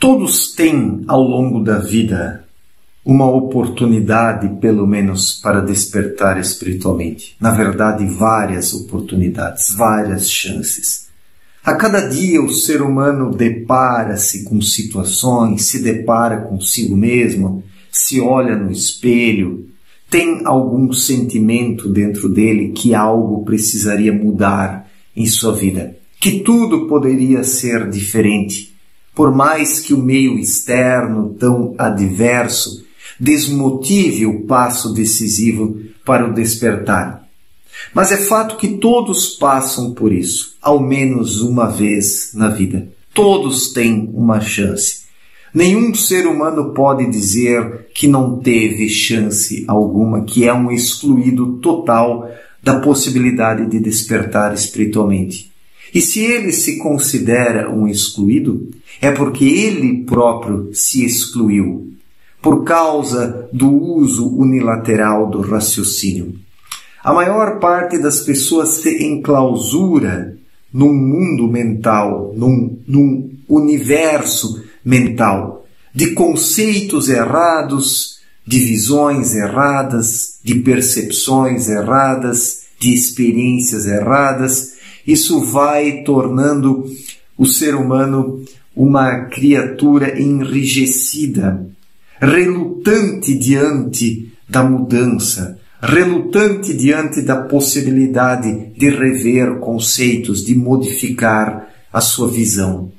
Todos têm, ao longo da vida, uma oportunidade, pelo menos, para despertar espiritualmente. Na verdade, várias oportunidades, várias chances. A cada dia o ser humano depara-se com situações, se depara consigo mesmo, se olha no espelho, tem algum sentimento dentro dele que algo precisaria mudar em sua vida, que tudo poderia ser diferente. Por mais que o meio externo tão adverso desmotive o passo decisivo para o despertar. Mas é fato que todos passam por isso, ao menos uma vez na vida. Todos têm uma chance. Nenhum ser humano pode dizer que não teve chance alguma, que é um excluído total da possibilidade de despertar espiritualmente. E se ele se considera um excluído, é porque ele próprio se excluiu, por causa do uso unilateral do raciocínio. A maior parte das pessoas se enclausura num mundo mental, num universo mental, de conceitos errados, de visões erradas, de percepções erradas, de experiências erradas. Isso vai tornando o ser humano uma criatura enrijecida, relutante diante da mudança, relutante diante da possibilidade de rever conceitos, de modificar a sua visão.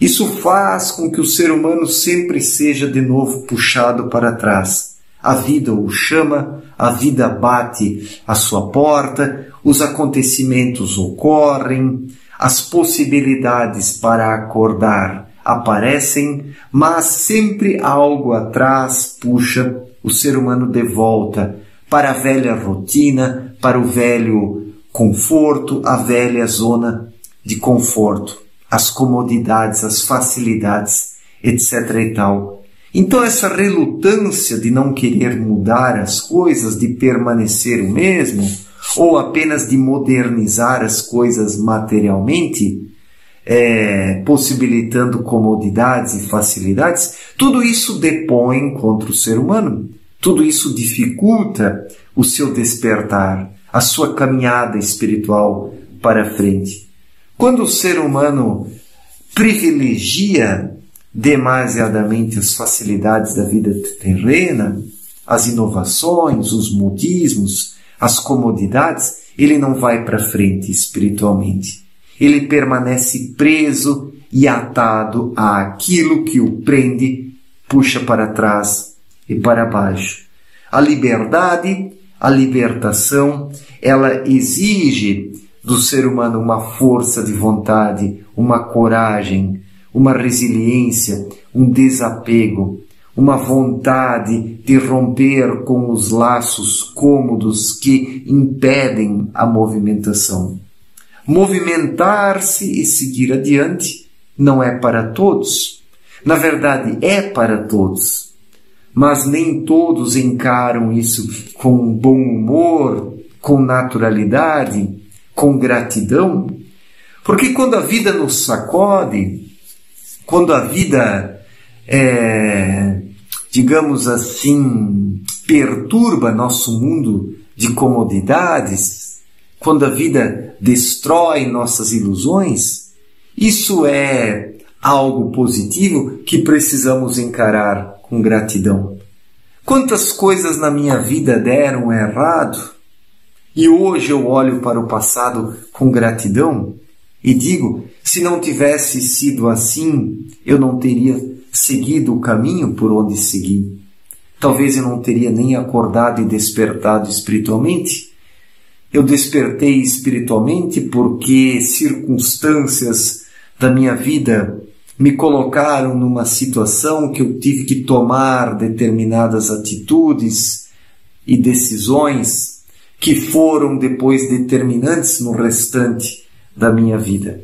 Isso faz com que o ser humano sempre seja de novo puxado para trás. A vida o chama, a vida bate à sua porta, os acontecimentos ocorrem, as possibilidades para acordar aparecem, mas sempre algo atrás puxa o ser humano de volta para a velha rotina, para o velho conforto, a velha zona de conforto, as comodidades, as facilidades, etc. e tal. Então essa relutância de não querer mudar as coisas, de permanecer o mesmo, ou apenas de modernizar as coisas materialmente, possibilitando comodidades e facilidades, tudo isso depõe contra o ser humano. Tudo isso dificulta o seu despertar, a sua caminhada espiritual para frente. Quando o ser humano privilegia demasiadamente as facilidades da vida terrena, as inovações, os modismos, as comodidades, ele não vai para frente espiritualmente. Ele permanece preso e atado àquilo que o prende, puxa para trás e para baixo. A liberdade, a libertação, ela exige do ser humano uma força de vontade, uma coragem, uma resiliência, um desapego, uma vontade de romper com os laços cômodos que impedem a movimentação. Movimentar-se e seguir adiante não é para todos. Na verdade, é para todos. Mas nem todos encaram isso com bom humor, com naturalidade, com gratidão. Porque quando a vida nos sacode, quando a vida, digamos assim, perturba nosso mundo de comodidades, quando a vida destrói nossas ilusões, isso é algo positivo que precisamos encarar com gratidão. Quantas coisas na minha vida deram errado e hoje eu olho para o passado com gratidão e digo, se não tivesse sido assim, eu não teria seguido o caminho por onde segui. Talvez eu não teria nem acordado e despertado espiritualmente. Eu despertei espiritualmente porque circunstâncias da minha vida me colocaram numa situação que eu tive que tomar determinadas atitudes e decisões que foram depois determinantes no restante da minha vida.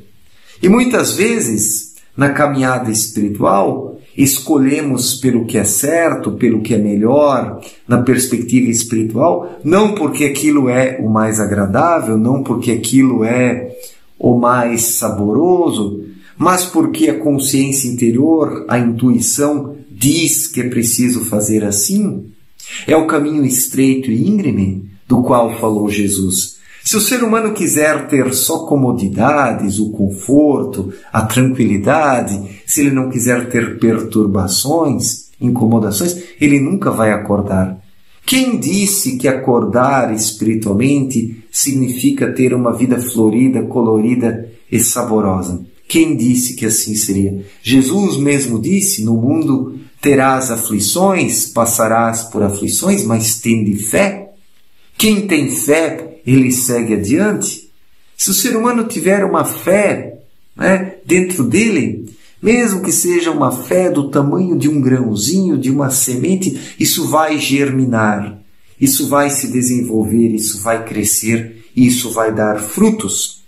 E muitas vezes, na caminhada espiritual, escolhemos pelo que é certo, pelo que é melhor, na perspectiva espiritual, não porque aquilo é o mais agradável, não porque aquilo é o mais saboroso, mas porque a consciência interior, a intuição, diz que é preciso fazer assim? É o caminho estreito e íngreme do qual falou Jesus. Se o ser humano quiser ter só comodidades, o conforto, a tranquilidade, se ele não quiser ter perturbações, incomodações, ele nunca vai acordar. Quem disse que acordar espiritualmente significa ter uma vida florida, colorida e saborosa? Quem disse que assim seria? Jesus mesmo disse, no mundo terás aflições, passarás por aflições, mas tende fé. Quem tem fé, ele segue adiante. Se o ser humano tiver uma fé, dentro dele, mesmo que seja uma fé do tamanho de um grãozinho, de uma semente, isso vai germinar, isso vai se desenvolver, isso vai crescer, isso vai dar frutos.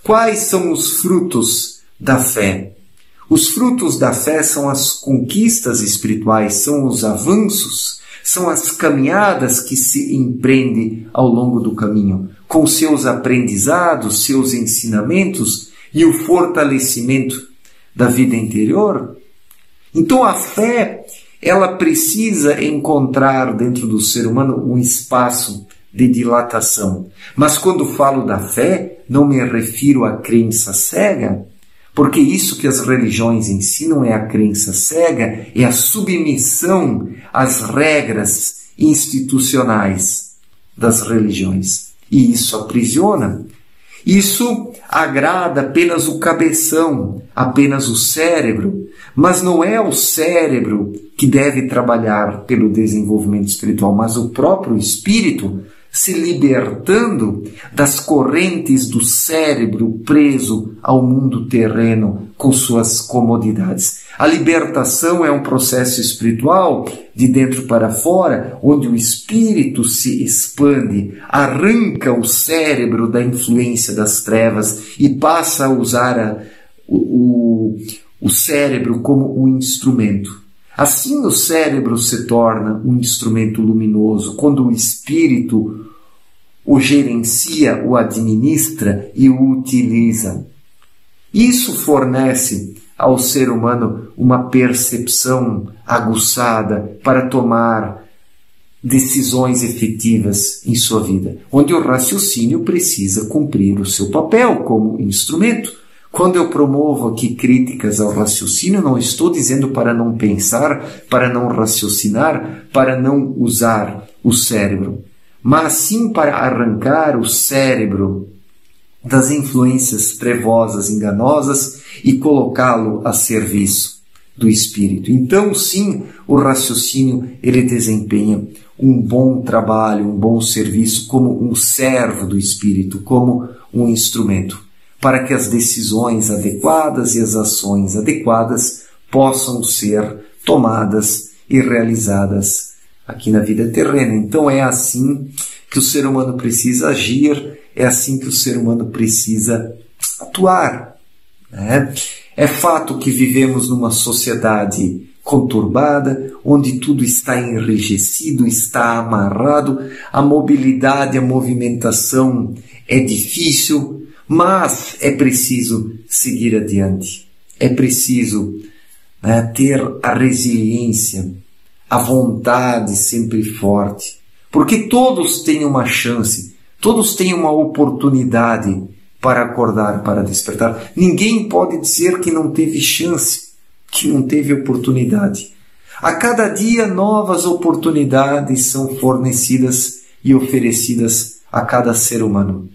Quais são os frutos da fé? Os frutos da fé são as conquistas espirituais, são os avanços, são as caminhadas que se empreende ao longo do caminho, com seus aprendizados, seus ensinamentos e o fortalecimento da vida interior. Então a fé, ela precisa encontrar dentro do ser humano um espaço de dilatação. Mas quando falo da fé, não me refiro à crença cega, porque isso que as religiões ensinam é a crença cega, é a submissão às regras institucionais das religiões. E isso aprisiona. Isso agrada apenas o cabeção, apenas o cérebro, mas não é o cérebro que deve trabalhar pelo desenvolvimento espiritual, mas o próprio espírito se libertando das correntes do cérebro preso ao mundo terreno com suas comodidades. A libertação é um processo espiritual de dentro para fora, onde o espírito se expande, arranca o cérebro da influência das trevas e passa a usar o cérebro como um instrumento. Assim o cérebro se torna um instrumento luminoso, quando o espírito o gerencia, o administra e o utiliza. Isso fornece ao ser humano uma percepção aguçada para tomar decisões efetivas em sua vida, onde o raciocínio precisa cumprir o seu papel como instrumento. Quando eu promovo aqui críticas ao raciocínio, não estou dizendo para não pensar, para não raciocinar, para não usar o cérebro, mas sim para arrancar o cérebro das influências trevosas, enganosas e colocá-lo a serviço do espírito. Então, sim, o raciocínio ele desempenha um bom trabalho, um bom serviço como um servo do espírito, como um instrumento, para que as decisões adequadas e as ações adequadas possam ser tomadas e realizadas aqui na vida terrena. Então é assim que o ser humano precisa agir, é assim que o ser humano precisa atuar. É fato que vivemos numa sociedade conturbada, onde tudo está enrijecido, está amarrado, a mobilidade, a movimentação é difícil, mas é preciso seguir adiante, é preciso ter a resiliência, a vontade sempre forte, porque todos têm uma chance, todos têm uma oportunidade para acordar, para despertar. Ninguém pode dizer que não teve chance, que não teve oportunidade. A cada dia novas oportunidades são fornecidas e oferecidas a cada ser humano.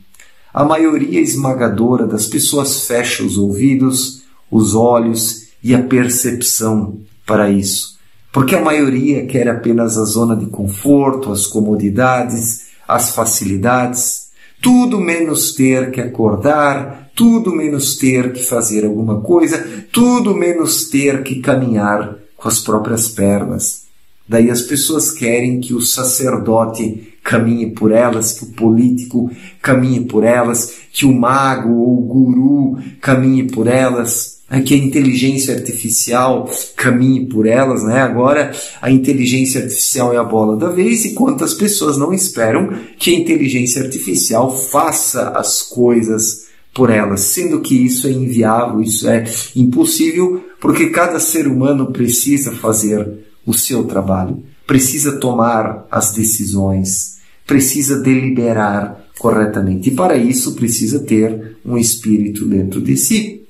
A maioria esmagadora das pessoas fecha os ouvidos, os olhos e a percepção para isso. Porque a maioria quer apenas a zona de conforto, as comodidades, as facilidades, tudo menos ter que acordar, tudo menos ter que fazer alguma coisa, tudo menos ter que caminhar com as próprias pernas. Daí as pessoas querem que o sacerdote caminhe por elas, que o político caminhe por elas, que o mago ou o guru caminhe por elas, que a inteligência artificial caminhe por elas. Agora a inteligência artificial é a bola da vez, e quantas pessoas não esperam que a inteligência artificial faça as coisas por elas, sendo que isso é inviável, isso é impossível, porque cada ser humano precisa fazer o seu trabalho, precisa tomar as decisões, precisa deliberar corretamente. E para isso precisa ter um espírito dentro de si.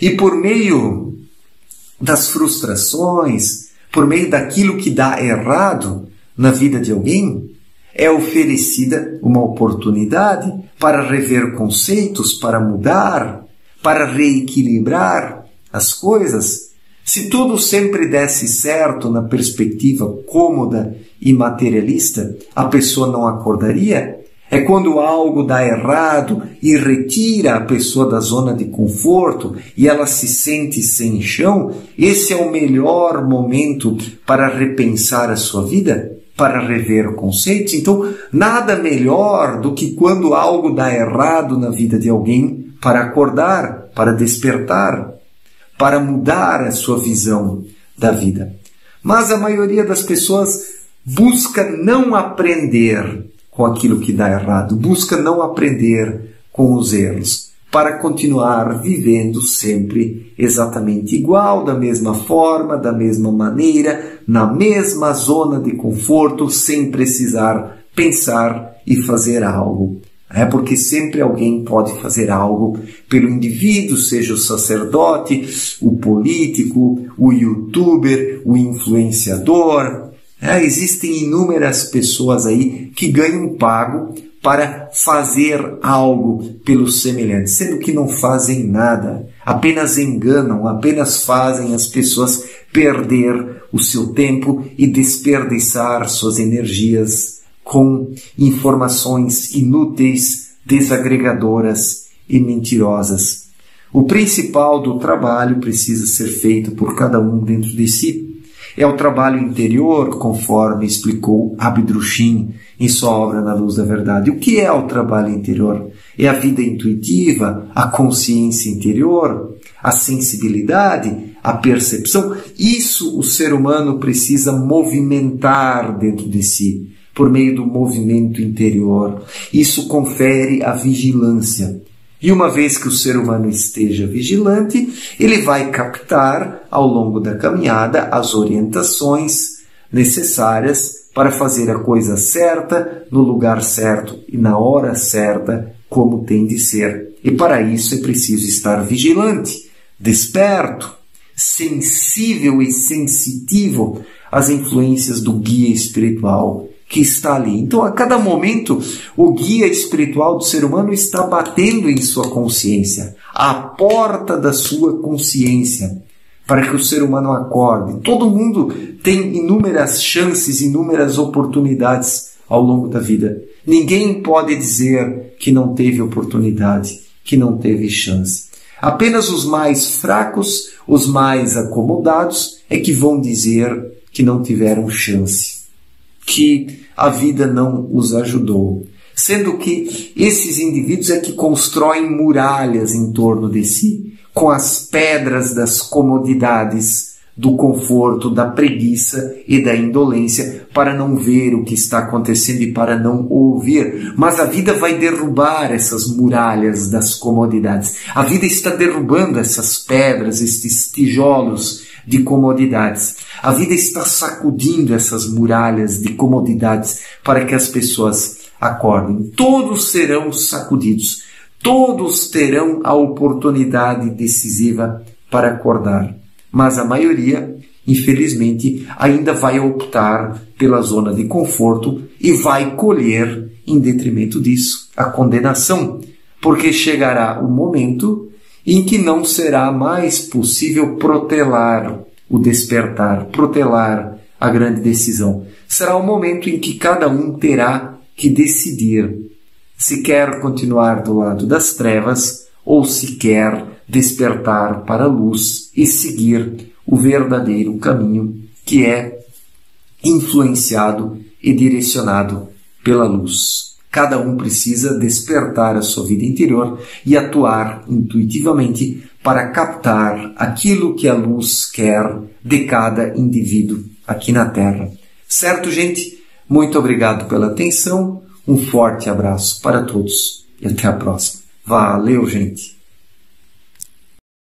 E por meio das frustrações, por meio daquilo que dá errado na vida de alguém, é oferecida uma oportunidade para rever conceitos, para mudar, para reequilibrar as coisas. Se tudo sempre desse certo na perspectiva cômoda e materialista, a pessoa não acordaria. É quando algo dá errado e retira a pessoa da zona de conforto e ela se sente sem chão, esse é o melhor momento para repensar a sua vida, para rever conceitos. Então, nada melhor do que quando algo dá errado na vida de alguém para acordar, para despertar, para mudar a sua visão da vida. Mas a maioria das pessoas busca não aprender com aquilo que dá errado, busca não aprender com os erros, para continuar vivendo sempre exatamente igual, da mesma forma, da mesma maneira, na mesma zona de conforto, sem precisar pensar e fazer algo. Porque sempre alguém pode fazer algo pelo indivíduo, seja o sacerdote, o político, o youtuber, o influenciador. Existem inúmeras pessoas aí que ganham pago para fazer algo pelos semelhantes, sendo que não fazem nada, apenas enganam, apenas fazem as pessoas perder o seu tempo e desperdiçar suas energias com informações inúteis, desagregadoras e mentirosas. O principal do trabalho precisa ser feito por cada um dentro de si. É o trabalho interior, conforme explicou Abdrushim em sua obra Na Luz da Verdade. O que é o trabalho interior? É a vida intuitiva, a consciência interior, a sensibilidade, a percepção. Isso o ser humano precisa movimentar dentro de si, por meio do movimento interior. Isso confere a vigilância. E uma vez que o ser humano esteja vigilante, ele vai captar, ao longo da caminhada, as orientações necessárias para fazer a coisa certa, no lugar certo e na hora certa, como tem de ser. E para isso é preciso estar vigilante, desperto, sensível e sensitivo às influências do guia espiritual que está ali. Então, a cada momento, o guia espiritual do ser humano está batendo em sua consciência, à porta da sua consciência, para que o ser humano acorde. Todo mundo tem inúmeras chances, inúmeras oportunidades ao longo da vida. Ninguém pode dizer que não teve oportunidade, que não teve chance. Apenas os mais fracos, os mais acomodados, é que vão dizer que não tiveram chance, que a vida não os ajudou, sendo que esses indivíduos é que constroem muralhas em torno de si, com as pedras das comodidades, do conforto, da preguiça e da indolência, para não ver o que está acontecendo e para não ouvir. Mas a vida vai derrubar essas muralhas das comodidades. A vida está derrubando essas pedras, estes tijolos de comodidades. A vida está sacudindo essas muralhas de comodidades para que as pessoas acordem. Todos serão sacudidos. Todos terão a oportunidade decisiva para acordar. Mas a maioria, infelizmente, ainda vai optar pela zona de conforto e vai colher, em detrimento disso, a condenação. Porque chegará o momento em que não será mais possível protelar o despertar, protelar a grande decisão. Será o momento em que cada um terá que decidir se quer continuar do lado das trevas ou se quer despertar para a luz e seguir o verdadeiro caminho que é influenciado e direcionado pela luz. Cada um precisa despertar a sua vida interior e atuar intuitivamente para captar aquilo que a luz quer de cada indivíduo aqui na Terra. Certo, gente? Muito obrigado pela atenção, um forte abraço para todos e até a próxima. Valeu, gente!